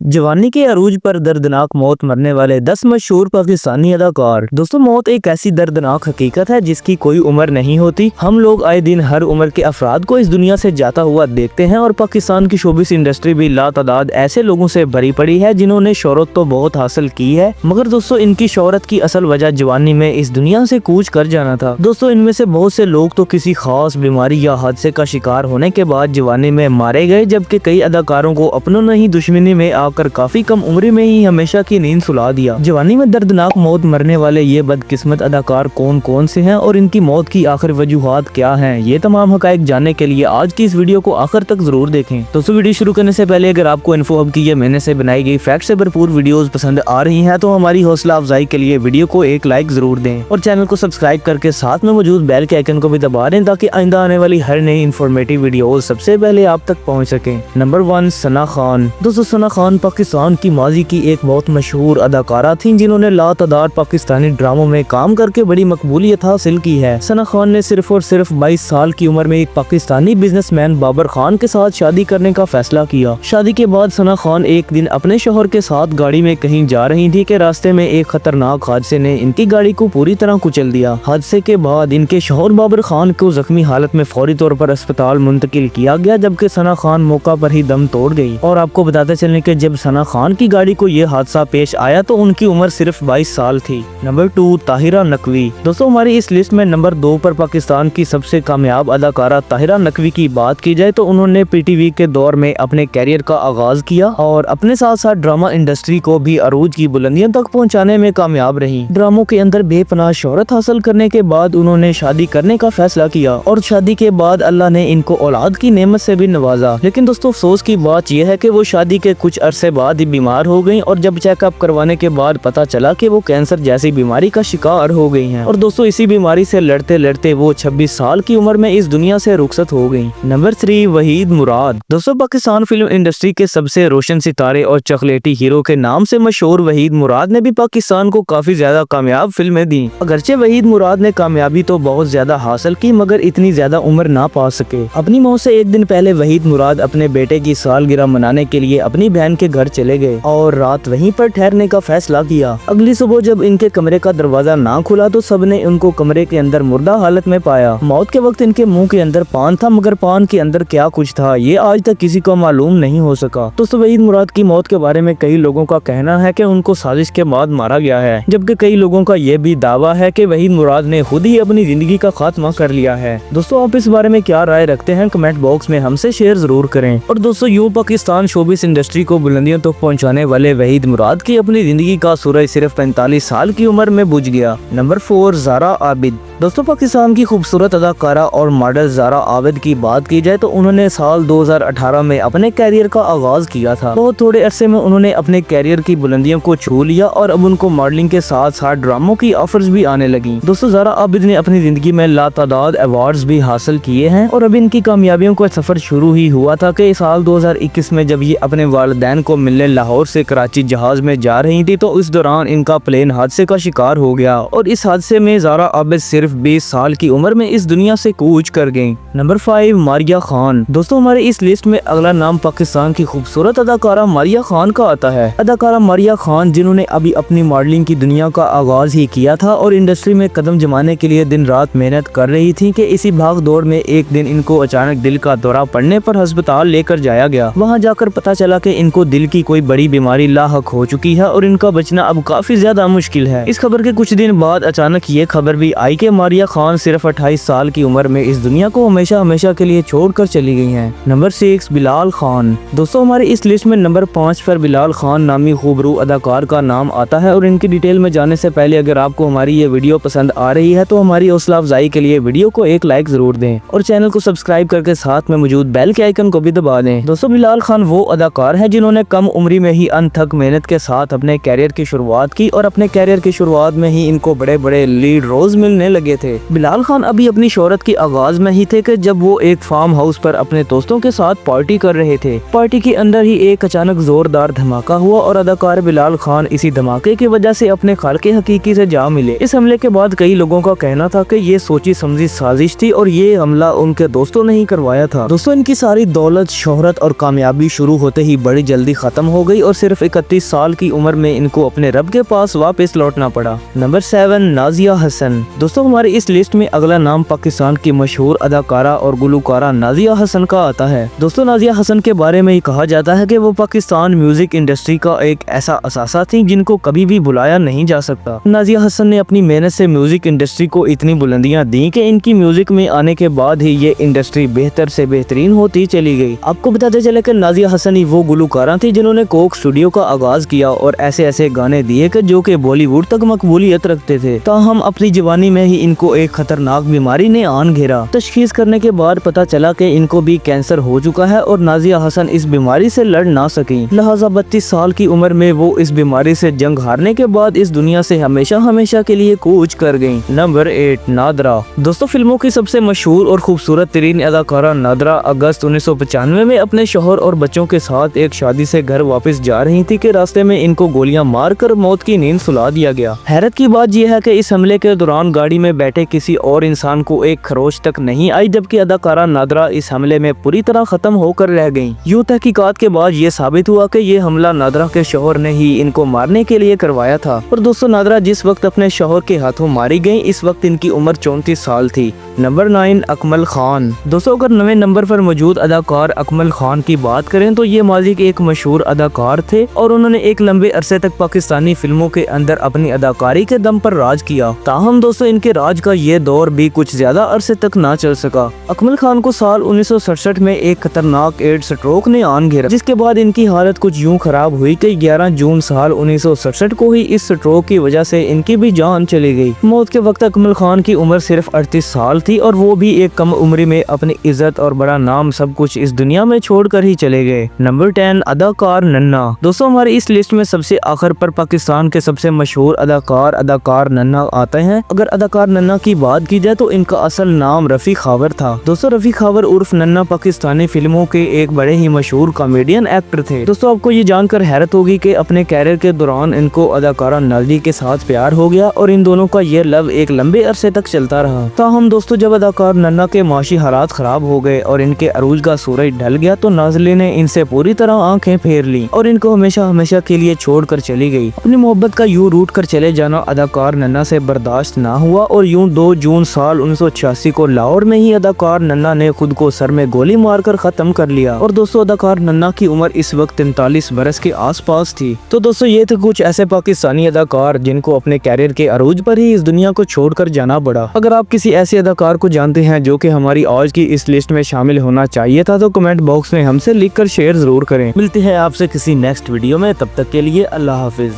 जवानी के अरूज पर दर्दनाक मौत मरने वाले 10 मशहूर पाकिस्तानी अदाकार। दोस्तों, मौत एक ऐसी दर्दनाक हकीकत है जिसकी कोई उम्र नहीं होती। हम लोग आए दिन हर उम्र के अफराद को इस दुनिया से जाता हुआ देखते हैं और पाकिस्तान की शोबिस इंडस्ट्री भी लातादाद ऐसे लोगों से भरी पड़ी है जिन्होंने शोहरत तो बहुत हासिल की है, मगर दोस्तों इनकी शोहरत की असल वजह जवानी में इस दुनिया से कूच कर जाना था। दोस्तों, इनमें से बहुत से लोग तो किसी खास बीमारी या हादसे का शिकार होने के बाद जवानी में मारे गए, जबकि कई अदाकारों को अपनों ने ही दुश्मनी में आकर काफी कम उम्र में ही हमेशा की नींद सुला दिया। जवानी में दर्दनाक मौत मरने वाले ये बदकिस्मत अदाकार कौन कौन से हैं और इनकी मौत की आखिर वजूहात क्या हैं, ये तमाम हकायक जानने के लिए आज की इस वीडियो को आखिर तक जरूर देखें। दोस्तों, वीडियो शुरू करने से पहले अगर आपको इन्फो हब की ये मैंने से बनाई गई फैक्ट से भरपूर वीडियोस पसंद आ रही हैं तो हमारी हौसला अफजाई के लिए वीडियो को एक लाइक जरूर दें और चैनल को सब्सक्राइब करके साथ में मौजूद बेल के आइकन को भी दबा दें ताकि आइंदा आने वाली हर नई इन्फॉर्मेटिव वीडियो सबसे पहले आप तक पहुँच सके। नंबर 1, सना खान। दोस्तों, सना खान पाकिस्तान की माजी की एक बहुत मशहूर अदाकारा थी जिन्होंने लातादार पाकिस्तानी ड्रामों में काम करके बड़ी मकबूलियत हासिल की है। सना खान ने सिर्फ और सिर्फ 22 साल की उम्र में एक पाकिस्तानी बिजनेसमैन बाबर खान के साथ शादी करने का फैसला किया। शादी के बाद सना खान एक दिन अपने शौहर के साथ गाड़ी में कहीं जा रही थी कि रास्ते में एक खतरनाक हादसे ने इनकी गाड़ी को पूरी तरह कुचल दिया। हादसे के बाद इनके शौहर बाबर खान को जख्मी हालत में फौरी तौर पर अस्पताल मुंतकिल किया गया, जबकि सना खान मौका पर ही दम तोड़ गई। और आपको बताते चलने के जब सना खान की गाड़ी को ये हादसा पेश आया तो उनकी उम्र सिर्फ 22 साल थी। नंबर 2, ताहिरा नकवी। दोस्तों, हमारी इस लिस्ट में नंबर 2 पर पाकिस्तान की सबसे कामयाब अदाकारा ताहिरा नकवी की बात की जाए तो उन्होंने पीटीवी के दौर में अपने कैरियर का आगाज किया और अपने साथ साथ ड्रामा इंडस्ट्री को भी अरूज की बुलंदियों तक पहुंचाने में कामयाब रही। ड्रामों के अंदर बेपनाह शोहरत हासिल करने के बाद उन्होंने शादी करने का फैसला किया और शादी के बाद अल्लाह ने इनको औलाद की नेमत से भी नवाजा। लेकिन दोस्तों, अफसोस की बात यह है कि वो शादी के कुछ अरसे बाद ही बीमार हो गई और जब चेकअप करवाने के बाद पता चला कि वो कैंसर जैसी बीमारी का शिकार हो गई हैं। और दोस्तों, इसी बीमारी से लड़ते लड़ते वो 26 साल की उम्र में इस दुनिया से रुखसत हो गई। नंबर 3, वहीद मुराद। दोस्तों, पाकिस्तान फिल्म इंडस्ट्री के सबसे रोशन सितारे और चॉकलेटी हीरो के नाम से मशहूर वहीद मुराद ने भी पाकिस्तान को काफी ज्यादा कामयाब फिल्में दी। अगरचे वहीद मुराद ने कामयाबी तो बहुत ज्यादा हासिल की मगर इतनी ज्यादा उम्र ना पा सके। अपनी मौत से एक दिन पहले वहीद मुराद अपने बेटे की सालगिरह मनाने के लिए अपनी बहन के घर चले गए और रात वहीं पर ठहरने का फैसला किया। अगली सुबह जब इनके कमरे का दरवाजा ना खुला तो सबने उनको कमरे के अंदर मुर्दा हालत में पाया। मौत के वक्त इनके मुंह के अंदर पान था मगर पान के अंदर क्या कुछ था ये आज तक किसी को मालूम नहीं हो सका। दोस्तों, वहीद मुराद की मौत के बारे में कई लोगों का कहना है कि उनको साजिश के बाद मारा गया है, जबकि कई लोगों का यह भी दावा है कि वहीद मुराद ने खुद ही अपनी जिंदगी का खात्मा कर लिया है। दोस्तों, आप इस बारे में क्या राय रखते हैं कमेंट बॉक्स में हमसे शेयर जरूर करें। और दोस्तों, यूं पाकिस्तान शोबिस इंडस्ट्री को बुलंदियों तक पहुंचाने वाले वहीद मुराद की अपनी जिंदगी का सूरज सिर्फ 45 साल की उम्र में बुझ गया। नंबर 4, ज़ारा आबिद। दोस्तों, पाकिस्तान की खूबसूरत अदाकारा और मॉडल ज़ारा आबिद की बात की जाए तो उन्होंने साल 2018 में अपने कैरियर का आगाज किया था। बहुत थोड़े अरसे में उन्होंने अपने कैरियर की बुलंदियों को छू लिया और अब उनको मॉडलिंग के साथ साथ ड्रामों की ऑफर्स भी आने लगी। दोस्तों, ज़ारा आबिद ने अपनी जिंदगी में लातादाद अवार्ड्स भी हासिल किए हैं और अब इनकी कामयाबियों का सफर शुरू ही हुआ था कि साल 2021 में जब ये अपने वालिदैन को मिलने लाहौर से कराची जहाज में जा रही थी तो इस दौरान इनका प्लेन हादसे का शिकार हो गया और इस हादसे में ज़ारा आबिद सिर्फ 20 साल की उम्र में इस दुनिया से कूच कर गयी। नंबर 5, मारिया खान। दोस्तों, हमारे इस लिस्ट में अगला नाम पाकिस्तान की खूबसूरत अदाकारा मारिया खान का आता है। अदाकारा मारिया खान जिन्होंने अभी अपनी मॉडलिंग की दुनिया का आगाज ही किया था और इंडस्ट्री में कदम जमाने के लिए दिन रात मेहनत कर रही थी कि इसी भाग दौड़ में एक दिन इनको अचानक दिल का दौरा पड़ने पर अस्पताल लेकर जाया गया। वहां जाकर पता चला कि इनको दिल की कोई बड़ी बीमारी लाहक हो चुकी है और इनका बचना अब काफी ज्यादा मुश्किल है। इस खबर के कुछ दिन बाद अचानक ये खबर भी आई कि मारिया खान सिर्फ 28 साल की उम्र में इस दुनिया को हमेशा हमेशा के लिए छोड़कर चली गई हैं। नंबर 6, बिलाल खान। दोस्तों, हमारे इस लिस्ट में नंबर 5 पर बिलाल खान नामी खूबरू अदाकार का नाम आता है और इनकी डिटेल में जाने से पहले अगर आपको हमारी ये वीडियो पसंद आ रही है तो हमारी हौसला अफजाई के लिए वीडियो को एक लाइक जरूर दें और चैनल को सब्सक्राइब करके साथ में मौजूद बेल के आइकन को भी दबा दें। दोस्तों, बिलाल खान वो अदाकार है जिन्होंने कम उम्री में ही अनथक मेहनत के साथ अपने कैरियर की शुरुआत की और अपने कैरियर की शुरुआत में ही इनको बड़े बड़े लीड रोल्स मिलने लगे थे। बिलाल खान अभी अपनी शोहरत की आगाज में ही थे कि जब वो एक फार्म हाउस पर अपने दोस्तों के साथ पार्टी कर रहे थे। पार्टी के अंदर ही एक अचानक जोरदार धमाका हुआ और अदाकार बिलाल खान इसी धमाके की वजह से अपने खालके हकीकी से जा मिले। इस हमले के बाद कई लोगों का कहना था कि ये सोची समझी साजिश थी और ये हमला उनके दोस्तों ने ही करवाया था। दोस्तों, इनकी सारी दौलत, शोहरत और कामयाबी शुरू होते ही बड़ी जल्दी ختم हो गई और सिर्फ 31 साल की उम्र में इनको अपने रब के पास वापस लौटना पड़ा। नंबर 7 नाजिया हसन। दोस्तों हमारी इस लिस्ट में अगला नाम पाकिस्तान की मशहूर अदाकारा और गुलकारा नाजिया हसन का आता है। दोस्तों नाजिया हसन के बारे में कहा जाता है कि वो पाकिस्तान म्यूजिक इंडस्ट्री का एक ऐसा असासा थी जिनको कभी भी भुलाया नहीं जा सकता। नाजिया हसन ने अपनी मेहनत से म्यूजिक इंडस्ट्री को इतनी बुलंदियां दी कि इनकी म्यूजिक में आने के बाद ही ये इंडस्ट्री बेहतर से बेहतरीन होती चली गई। आपको बताते चले कि नाजिया हसन ही वो गुलकारा थी जिन्होंने कोक स्टूडियो का आगाज किया और ऐसे ऐसे गाने दिए कि जो कि बॉलीवुड तक मकबूलियत रखते थे। ताहम अपनी जवानी में ही इनको एक खतरनाक बीमारी ने आन घेरा। तशखीस करने के बाद पता चला कि इनको भी कैंसर हो चुका है और नाजिया हसन इस बीमारी से लड़ ना सकी। लिहाजा 32 साल की उम्र में वो इस बीमारी से जंग हारने के बाद इस दुनिया से हमेशा हमेशा के लिए कूच कर गयी। नंबर 8 नादरा। दोस्तों फिल्मों की सबसे मशहूर और खूबसूरत तरीन अदाकारा नादरा अगस्त 1995 में अपने शौहर और बच्चों के साथ एक शादी से घर वापस जा रही थी कि रास्ते में इनको गोलियां मारकर मौत की नींद सुला दिया गया। हैरत की बात यह है कि इस हमले के दौरान गाड़ी में बैठे किसी और इंसान को एक खरोच तक नहीं आई, जबकि अदाकारा नादरा इस हमले में पूरी तरह खत्म होकर रह गयी। यूं तहकीकात के बाद ये साबित हुआ कि ये हमला नादरा के शौहर ने ही इनको मारने के लिए करवाया था। और दोस्तों नादरा जिस वक्त अपने शौहर के हाथों मारी गयी इस वक्त इनकी उम्र 34 साल थी। नंबर 9 अकमल खान। दोस्तों अगर 9वें नंबर पर मौजूद अदाकार अकमल खान की बात करें तो ये माजी के एक मशहूर अदाकार थे और उन्होंने एक लंबे अरसे तक पाकिस्तानी फिल्मों के अंदर अपनी अदाकारी के दम पर राज किया। ताहम दोस्तों इनके राज का ये दौर भी कुछ ज्यादा अरसे तक ना चल सका। अकमल खान को साल 1967 में एक खतरनाक एड्स स्ट्रोक ने आन घेरा, जिसके बाद इनकी हालत कुछ यूं खराब हुई कि 11 जून साल 1967 को ही इस स्ट्रोक की वजह से इनकी भी जान चली गई। मौत के वक्त अकमल खान की उम्र सिर्फ 38 साल थी और वो भी एक कम उम्र में अपनी इज्जत और बड़ा नाम सब कुछ इस दुनिया में छोड़कर ही चले गए। नंबर 10 अदाकार नन्ना। दोस्तों हमारी इस लिस्ट में सबसे आखिर पर पाकिस्तान के सबसे मशहूर अदाकार नन्ना आते हैं। अगर अदाकार नन्ना की बात की जाए तो इनका असल नाम रफी खावर था। दोस्तों रफी खावर उर्फ नन्ना पाकिस्तानी फिल्मों के एक बड़े ही मशहूर कॉमेडियन एक्टर थे। दोस्तों आपको ये जानकर हैरत होगी कि अपने कैरियर के दौरान इनको अदाकारा नाज़ी के साथ प्यार हो गया और इन दोनों का ये लव एक लंबे अरसे तक चलता रहा। ताहम दोस्तों जब अदाकार नन्ना के माशी हालात खराब हो गए और इनके अरूज का सूरज ढल गया तो नाज़िली ने इनसे पूरी तरह आंखें फेर ली और इनको हमेशा हमेशा के लिए छोड़कर चली गई। अपनी मोहब्बत का यूं रूट कर चले जाना अदाकार नन्ना से बर्दाश्त ना हुआ और यूं 2 जून साल 1986 को लाहौर में ही अदाकार नन्ना ने खुद को सर में गोली मारकर खत्म कर लिया। और दोस्तों अदाकार नन्ना की उम्र इस वक्त 43 बरस के आसपास थी। तो दोस्तों ये थे कुछ ऐसे पाकिस्तानी अदाकार जिनको अपने कैरियर के अरूज पर ही इस दुनिया को छोड़कर जाना पड़ा। अगर आप किसी ऐसे अदाकार को जानते हैं जो कि हमारी आज की इस लिस्ट में शामिल होना चाहिए था तो कमेंट बॉक्स में हमसे लिखकर शेयर जरूर करें। मिलते हैं आपसे किसी नेक्स्ट वीडियो में, तब तक के लिए अल्लाह हाफिज।